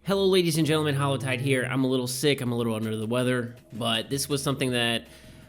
Hello ladies and gentlemen, Holotide here. I'm a little sick, I'm a little under the weather, but this was something that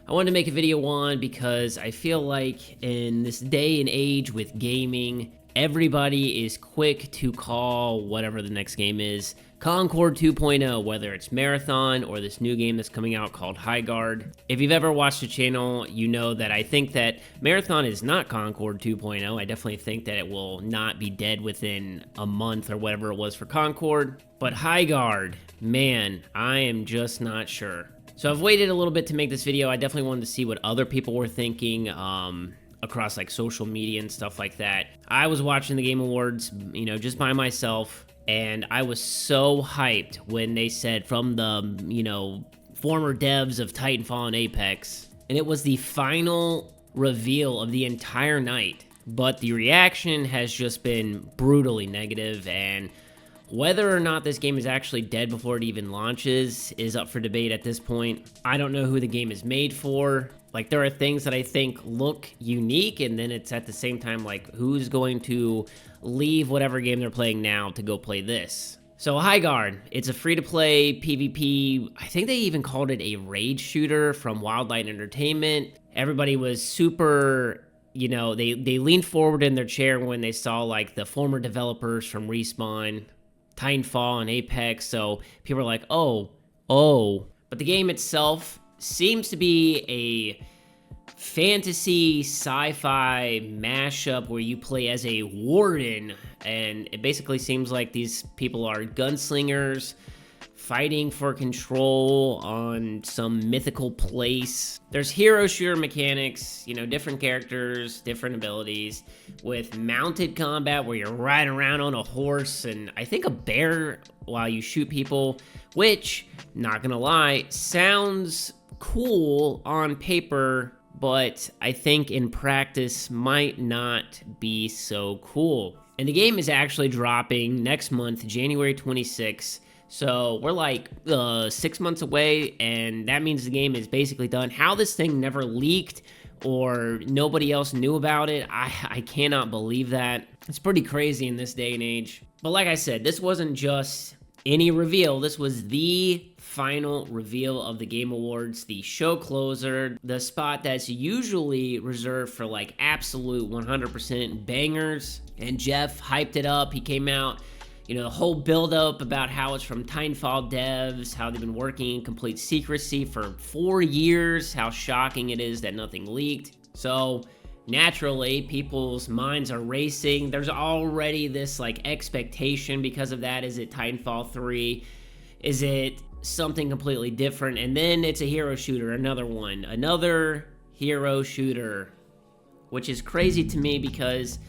I wanted to make a video on because I feel like in this day and age with gaming, everybody is quick to call whatever the next game is Concord 2.0, whether it's Marathon or this new game that's coming out called Highguard. If you've ever watched the channel, you know that I think that Marathon is not Concord 2.0. I definitely think that it will not be dead within a month or whatever it was for Concord. But Highguard, man, I am just not sure. So I've waited a little bit to make this video. I definitely wanted to see what other people were thinking across like social media and stuff like that. I was watching the Game Awards, just by myself. And I was so hyped when they said from the, former devs of Titanfall and Apex. And it was the final reveal of the entire night. But the reaction has just been brutally negative, and whether or not this game is actually dead before it even launches is up for debate at this point. I don't know who the game is made for. Like, there are things that I think look unique, and then it's at the same time like, who's going to leave whatever game they're playing now to go play this? So Highguard, it's a free-to-play PvP. I think they even called it a raid shooter from Wildlight Entertainment. Everybody was super, they leaned forward in their chair when they saw like the former developers from Respawn, Titanfall, and Apex. So people were like, oh. But the game itself seems to be a fantasy sci-fi mashup where you play as a warden, and it basically seems like these people are gunslingers fighting for control on some mythical place. There's hero shooter mechanics, different characters, different abilities, with mounted combat where you're riding around on a horse and I think a bear while you shoot people, which, not gonna lie, sounds cool on paper, but I think in practice might not be so cool. And the game is actually dropping next month, January 26th. So we're like 6 months away, and that means the game is basically done. How this thing never leaked or nobody else knew about it, I cannot believe that. It's pretty crazy in this day and age. But like I said, this wasn't just any reveal. This was the final reveal of the Game Awards, the show closer, the spot that's usually reserved for like absolute 100% bangers. And Jeff hyped it up. He came out, the whole build-up about how it's from Titanfall devs, how they've been working in complete secrecy for 4 years, how shocking it is that nothing leaked. So naturally, people's minds are racing. There's already this like expectation because of that. Is it Titanfall 3? Is it something completely different? And then it's a hero shooter, another hero shooter, which is crazy to me because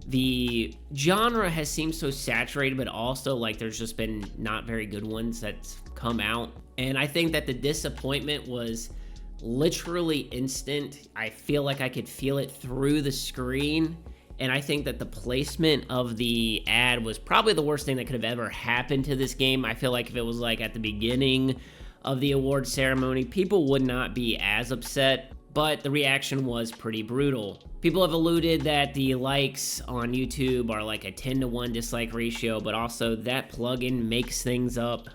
the genre has seemed so saturated, but also like there's just been not very good ones that's come out. And I think that the disappointment was literally instant. I feel like I could feel it through the screen. And I think that the placement of the ad was probably the worst thing that could have ever happened to this game. I feel like if it was like at the beginning of the award ceremony, people would not be as upset, but the reaction was pretty brutal. People have alluded that the likes on YouTube are like a 10-to-1 dislike ratio, but also that plugin makes things up.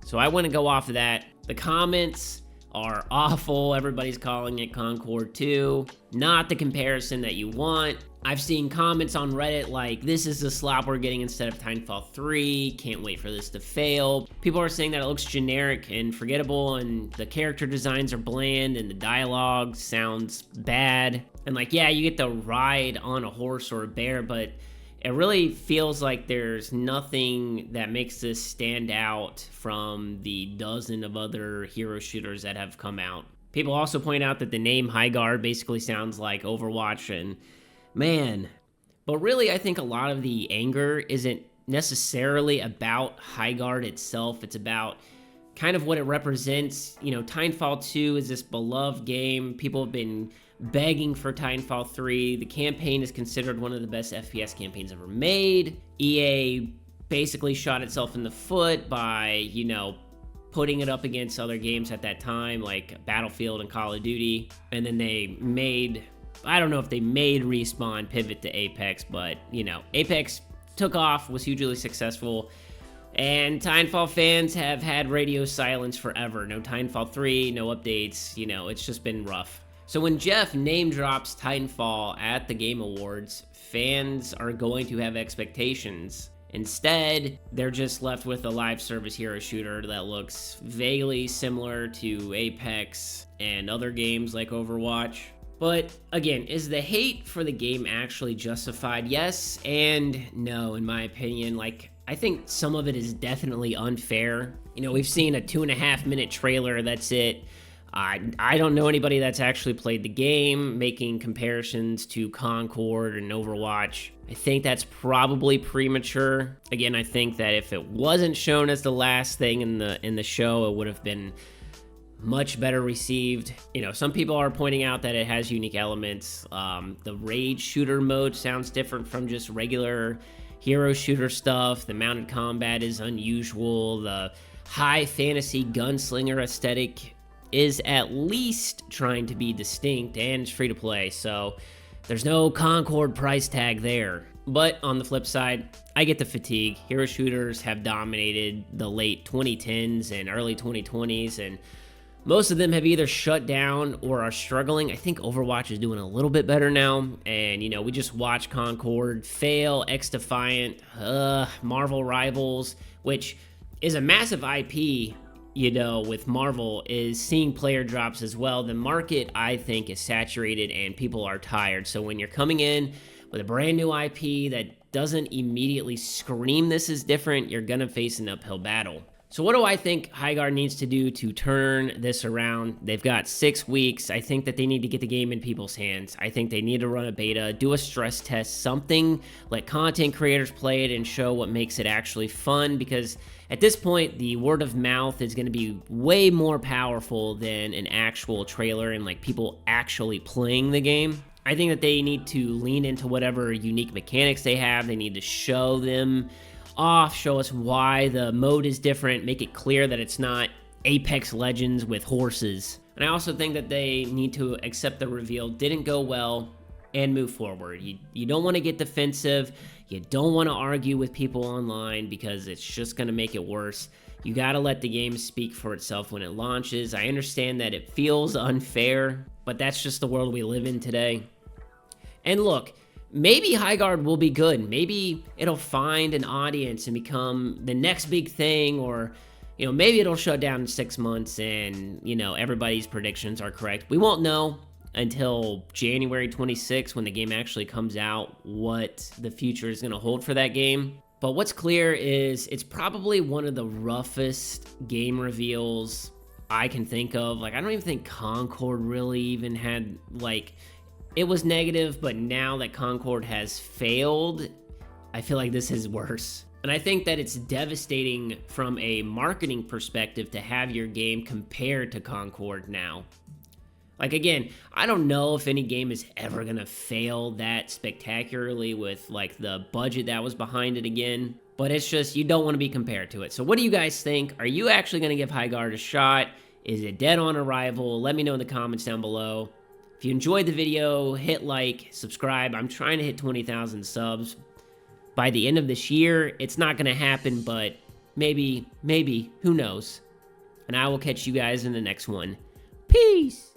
So I want to go off of that. The comments are awful. Everybody's calling it Concord 2. Not the comparison that you want. I've seen comments on Reddit like, this is the slop we're getting instead of Titanfall 3. Can't wait for this to fail. People are saying that it looks generic and forgettable, and the character designs are bland, and the dialogue sounds bad. And like, yeah, you get to ride on a horse or a bear, but it really feels like there's nothing that makes this stand out from the dozen of other hero shooters that have come out. People also point out that the name Highguard basically sounds like Overwatch, and man, but really I think a lot of the anger isn't necessarily about Highguard itself. It's about kind of what it represents. Titanfall 2 is this beloved game. People have been begging for Titanfall 3. The campaign is considered one of the best FPS campaigns ever made. EA basically shot itself in the foot by, putting it up against other games at that time, like Battlefield and Call of Duty. And then they made, I don't know if they made Respawn pivot to Apex, but, Apex took off, was hugely successful. And Titanfall fans have had radio silence forever. No Titanfall 3, no updates, you know, it's just been rough. So when Jeff name drops Titanfall at the Game Awards, fans are going to have expectations. Instead, they're just left with a live service hero shooter that looks vaguely similar to Apex and other games like Overwatch. But again, is the hate for the game actually justified? Yes and no, in my opinion. Like, I think some of it is definitely unfair. You know, we've seen a 2.5-minute trailer, that's it. I don't know anybody that's actually played the game, making comparisons to Concord and Overwatch. I think that's probably premature. Again, I think that if it wasn't shown as the last thing in the show, it would have been much better received. You know, some people are pointing out that it has unique elements. The rage shooter mode sounds different from just regular hero shooter stuff. The mounted combat is unusual. The high fantasy gunslinger aesthetic is at least trying to be distinct, and it's free to play, so there's no Concord price tag there. But on the flip side, I get the fatigue. Hero shooters have dominated the late 2010s and early 2020s, and most of them have either shut down or are struggling. I think Overwatch is doing a little bit better now, and you know, we just watched Concord fail, X-Defiant, Marvel Rivals, which is a massive IP. You know, with Marvel, is seeing player drops as well. The market, I think, is saturated and people are tired. So when you're coming in with a brand new IP that doesn't immediately scream this is different, you're gonna face an uphill battle. So what do I think Highguard needs to do to turn this around? They've got 6 weeks. I think that they need to get the game in people's hands. I think they need to run a beta, do a stress test, something, let content creators play it and show what makes it actually fun, because at this point, the word of mouth is going to be way more powerful than an actual trailer and like people actually playing the game. I think that they need to lean into whatever unique mechanics they have. They need to show them off, show us why the mode is different, make it clear that it's not Apex Legends with horses. And I also think that they need to accept the reveal didn't go well and move forward. You don't want to get defensive. You don't want to argue with people online because it's just going to make it worse. You got to let the game speak for itself when it launches. I understand that it feels unfair, but that's just the world we live in today. And look, maybe Highguard will be good. Maybe it'll find an audience and become the next big thing, or, you know, maybe it'll shut down in 6 months and, you know, everybody's predictions are correct. We won't know until January 26th when the game actually comes out what the future is going to hold for that game. But what's clear is it's probably one of the roughest game reveals I can think of. Like, I don't even think Concord really even had, like, it was negative, but now that Concord has failed, I feel like this is worse. And I think that it's devastating from a marketing perspective to have your game compared to Concord now. Like, again, I don't know if any game is ever gonna fail that spectacularly with, like, the budget that was behind it again. But it's just, you don't want to be compared to it. So what do you guys think? Are you actually gonna give Highguard a shot? Is it dead on arrival? Let me know in the comments down below. If you enjoyed the video, hit like, subscribe. I'm trying to hit 20,000 subs by the end of this year. It's not gonna happen, but maybe, who knows? And I will catch you guys in the next one. Peace!